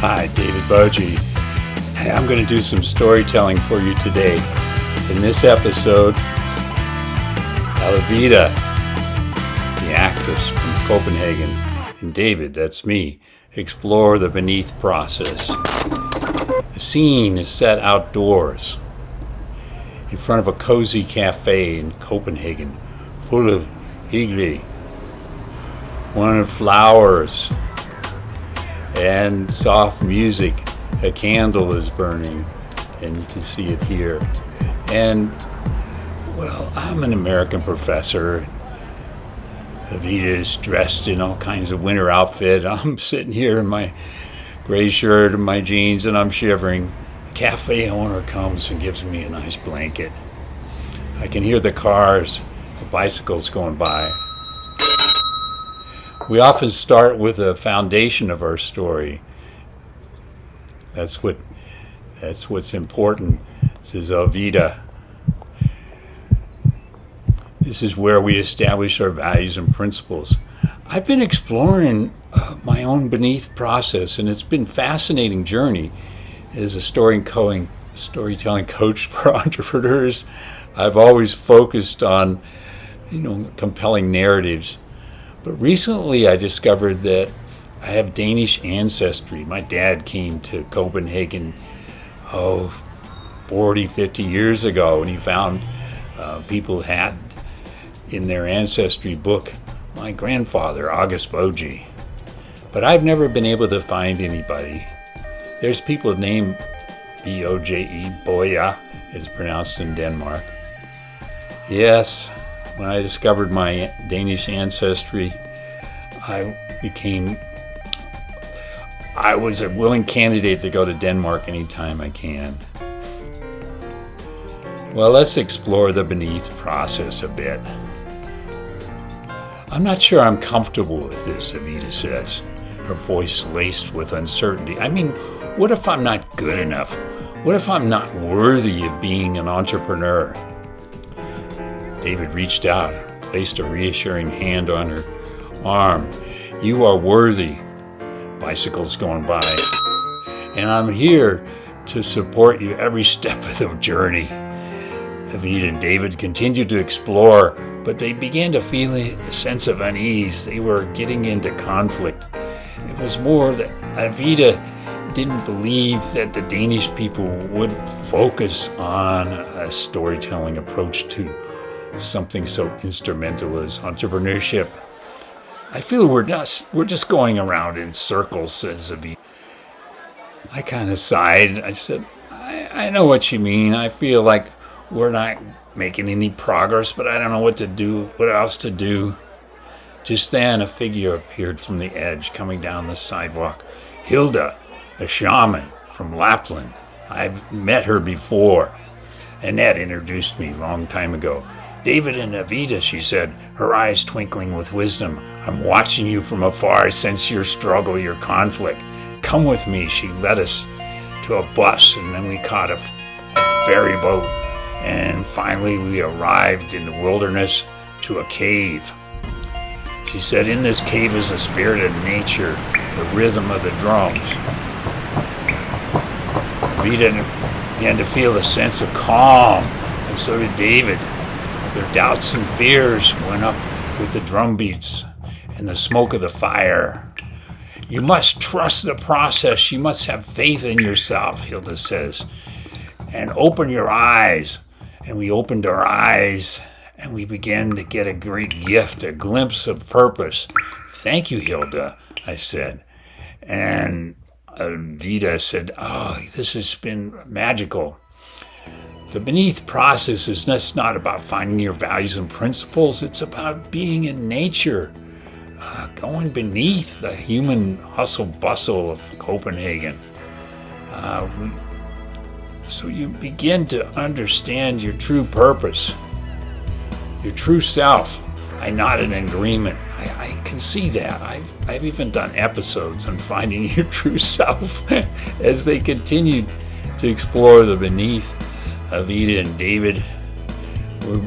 Hi, David Boji. Hey, I'm going to do some storytelling for you today. In this episode, Alvida, the actress from Copenhagen, and David, that's me, explore the beneath process. The scene is set outdoors, in front of a cozy cafe in Copenhagen, full of Hilda, one of flowers, and soft music. A candle is burning, and you can see it here. And, well, I'm an American professor. Alvida is dressed in all kinds of winter outfit. I'm sitting here in my gray shirt and my jeans, and I'm shivering. The cafe owner comes and gives me a nice blanket. I can hear the cars, the bicycles going by. We often start with the foundation of our story. That's what's important, says Alvida. This is where we establish our values and principles. I've been exploring my own beneath process, and it's been a fascinating journey. As a storytelling coach for entrepreneurs, I've always focused on, compelling narratives. But recently I discovered that I have Danish ancestry. My dad came to Copenhagen, 40, 50 years ago, and he found people had in their ancestry book my grandfather, August Boji. But I've never been able to find anybody. There's people named B-O-J-E, Boja, is pronounced in Denmark. Yes, when I discovered my Danish ancestry, I was a willing candidate to go to Denmark anytime I can. Well, let's explore the beneath process a bit. I'm not sure I'm comfortable with this, Alvida says, her voice laced with uncertainty. I mean, what if I'm not good enough? What if I'm not worthy of being an entrepreneur? David reached out, placed a reassuring hand on her arm. You are worthy. Bicycles going by. And I'm here to support you every step of the journey. Alvida and David continued to explore, but they began to feel a sense of unease. They were getting into conflict. It was more that Alvida didn't believe that the Danish people would focus on a storytelling approach to something so instrumental as entrepreneurship. I feel we're just going around in circles, says Alvida. I kind of sighed. I said, I know what you mean. I feel like we're not making any progress, but I don't know what else to do. Just then, a figure appeared from the edge, coming down the sidewalk. Hilda, a shaman from Lapland. I've met her before. Annette introduced me a long time ago. David and Alvida, she said, her eyes twinkling with wisdom. I'm watching you from afar. I sense your struggle, your conflict. Come with me. She led us to a bus, and then we caught a ferry boat. And finally, we arrived in the wilderness to a cave. She said, in this cave is the spirit of nature, the rhythm of the drums. Alvida began to feel a sense of calm, and so did David. Their doubts and fears went up with the drum beats and the smoke of the fire. You must trust the process. You must have faith in yourself, Hilda says. And open your eyes. And we opened our eyes, and we began to get a great gift, a glimpse of purpose. Thank you, Hilda, I said. And Alvida said, this has been magical. The beneath process is just not about finding your values and principles. It's about being in nature, going beneath the human hustle bustle of Copenhagen. So you begin to understand your true purpose, your true self. I nodded in agreement. I can see that. I've even done episodes on finding your true self as they continued to explore the beneath. Alvida and David were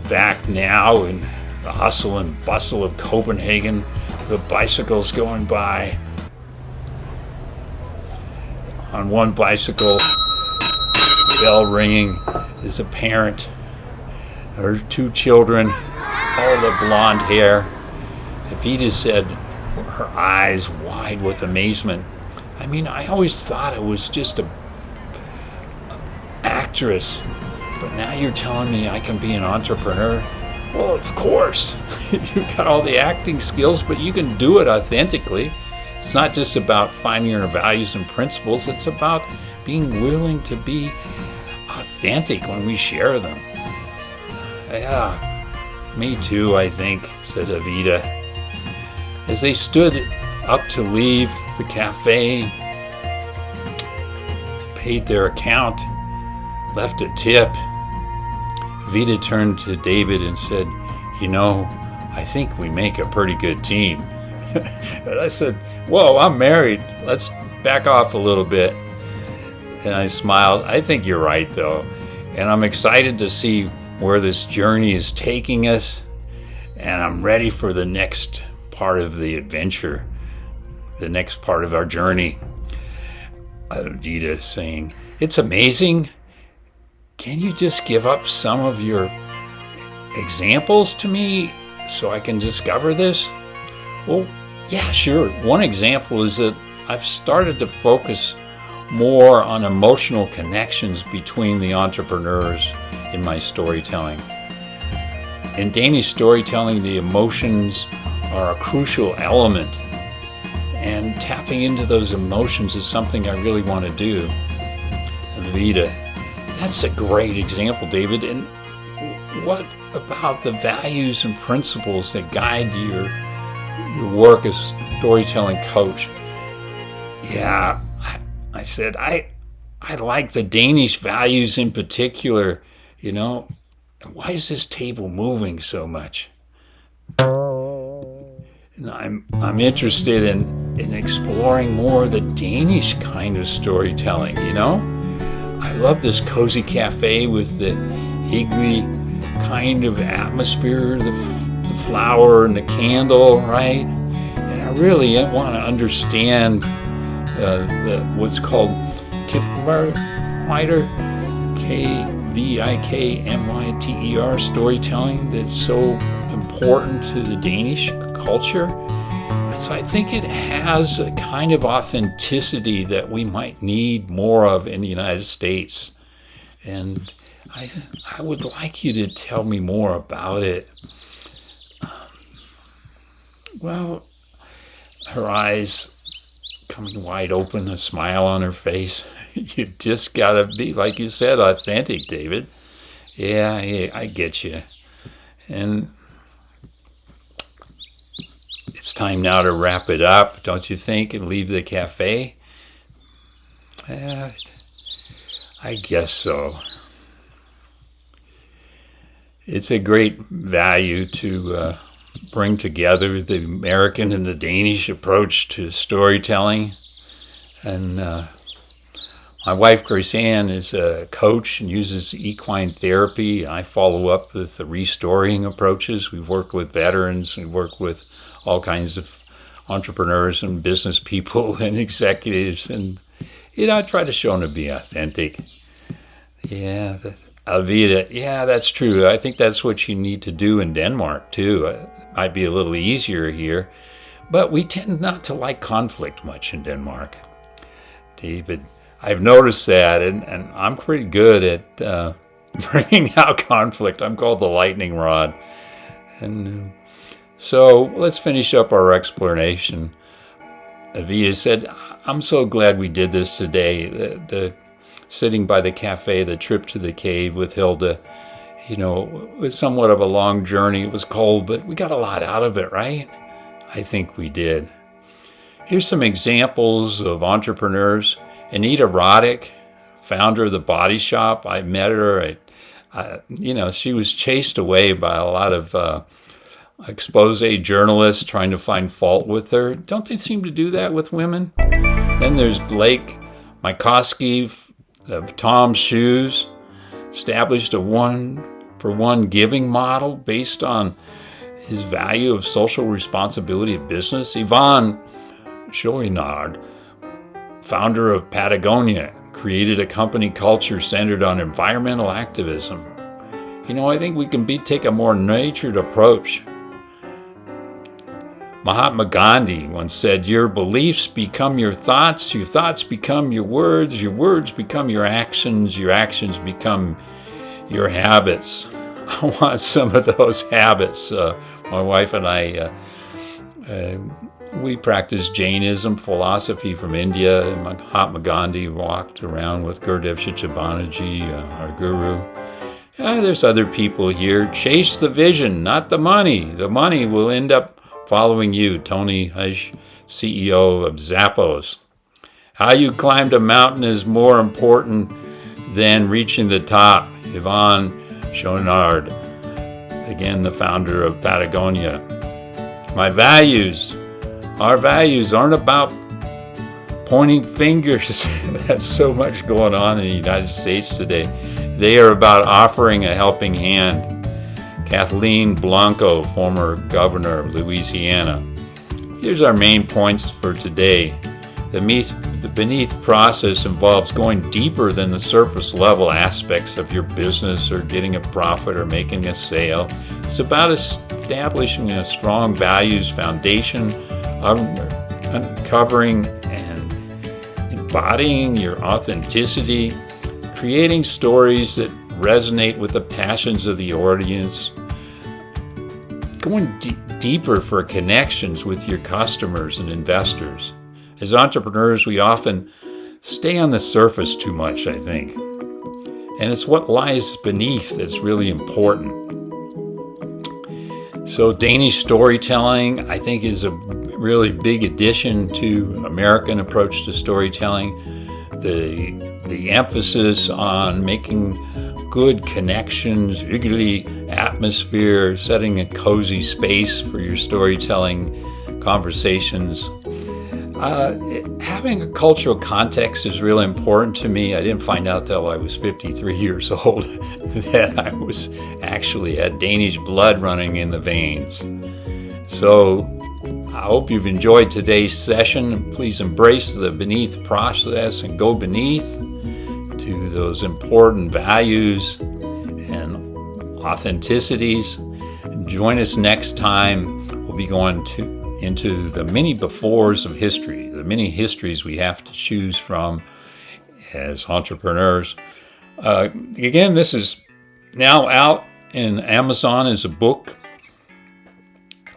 back now in the hustle and bustle of Copenhagen, the bicycles going by. on one bicycle, bell ringing, is a parent, her 2 children, all the blonde hair. Alvida said, her eyes wide with amazement. I mean, I always thought it was just a actress, but now you're telling me I can be an entrepreneur? Well, of course. You've got all the acting skills, but you can do it authentically. It's not just about finding your values and principles. It's about being willing to be authentic when we share them. Yeah, me too, I think, said Alvida. As they stood up to leave the cafe, paid their account, left a tip, Alvida turned to David and said, "You know, I think we make a pretty good team." And I said, "Whoa, I'm married. Let's back off a little bit." And I smiled. I think you're right, though. And I'm excited to see where this journey is taking us. And I'm ready for the next part of the adventure, the next part of our journey. Alvida saying, "It's amazing. Can you just give up some of your examples to me so I can discover this?" Well, yeah, sure. One example is that I've started to focus more on emotional connections between the entrepreneurs in my storytelling. In Danish storytelling, the emotions are a crucial element, and tapping into those emotions is something I really want to do. Alvida, that's a great example, David. And what about the values and principles that guide your work as storytelling coach? Yeah, I said, I like the Danish values in particular. You know, why is this table moving so much? And I'm interested in exploring more the Danish kind of storytelling, you know? I love this cozy cafe with the higgly kind of atmosphere, the flower and the candle, right? And I really want to understand what's called Kvikmyter, Kvikmyter storytelling that's so important to the Danish culture. So I think it has a kind of authenticity that we might need more of in the United States. And I would like you to tell me more about it. Well, her eyes coming wide open, a smile on her face. You just gotta be, like you said, authentic, David. Yeah, I get you. And it's time now to wrap it up, don't you think, and leave the cafe? I guess so. It's a great value to bring together the American and the Danish approach to storytelling. And my wife, Grace Ann, is a coach and uses equine therapy. I follow up with the restoring approaches. We've worked with veterans. We've worked with all kinds of entrepreneurs and business people and executives. And, you know, I try to show them to be authentic. Yeah, Alvida, yeah, that's true. I think that's what you need to do in Denmark, too. It might be a little easier here, but we tend not to like conflict much in Denmark. David, I've noticed that, and I'm pretty good at bringing out conflict. I'm called the lightning rod. And so let's finish up our explanation. Alvida said, "I'm so glad we did this today. The sitting by the cafe, the trip to the cave with Hilda, you know, it was somewhat of a long journey. It was cold, but we got a lot out of it, right? I think we did." Here's some examples of entrepreneurs. Anita Roddick, founder of the Body Shop. I met her. She was chased away by a lot of expose journalists trying to find fault with her. Don't they seem to do that with women? Then there's Blake Mycoskie of Tom's Shoes, established a one-for-one giving model based on his value of social responsibility of business. Yvonne Chouinard founder of Patagonia, created a company culture centered on environmental activism. I think we can take a more natured approach. Mahatma Gandhi once said, your beliefs become your thoughts become your words become your actions become your habits. I want some of those habits. My wife and I, we practice Jainism philosophy from India. Mahatma Gandhi walked around with Gurudev Shichabaniji, our guru. There's other people here. Chase the vision, not the money. The money will end up following you. Tony Hush, CEO of Zappos. How you climbed a mountain is more important than reaching the top. Yvonne Chouinard, again the founder of Patagonia. Our values aren't about pointing fingers. That's so much going on in the United States today. They are about offering a helping hand. Kathleen Blanco, former governor of Louisiana. Here's our main points for today. The beneath process involves going deeper than the surface level aspects of your business or getting a profit or making a sale. It's about establishing a strong values foundation, uncovering and embodying your authenticity, creating stories that resonate with the passions of the audience, going deeper for connections with your customers and investors. As entrepreneurs, we often stay on the surface too much, I think. And it's what lies beneath that's really important. So Danish storytelling, I think, is a really big addition to American approach to storytelling. The emphasis on making good connections, regularly atmosphere, setting a cozy space for your storytelling conversations. Having a cultural context is really important to me. I didn't find out till I was 53 years old that I was actually had Danish blood running in the veins. So I hope you've enjoyed today's session. Please embrace the beneath process and go beneath to those important values and authenticities. Join us next time. We'll be going into the many befores of history, the many histories we have to choose from as entrepreneurs. Again, this is now out in Amazon as a book.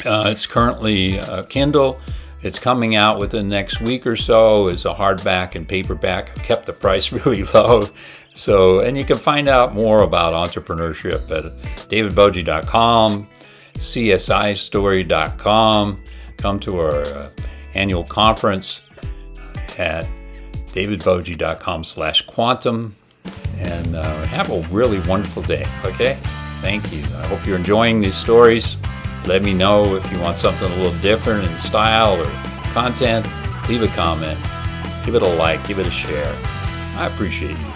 It's currently Kindle. It's coming out within the next week or so as a hardback and paperback. I've kept the price really low. And you can find out more about entrepreneurship at davidboji.com, csistory.com. Come to our annual conference at davidboji.com/quantum and have a really wonderful day. Okay? Thank you. I hope you're enjoying these stories. Let me know if you want something a little different in style or content. Leave a comment. Give it a like. Give it a share. I appreciate you.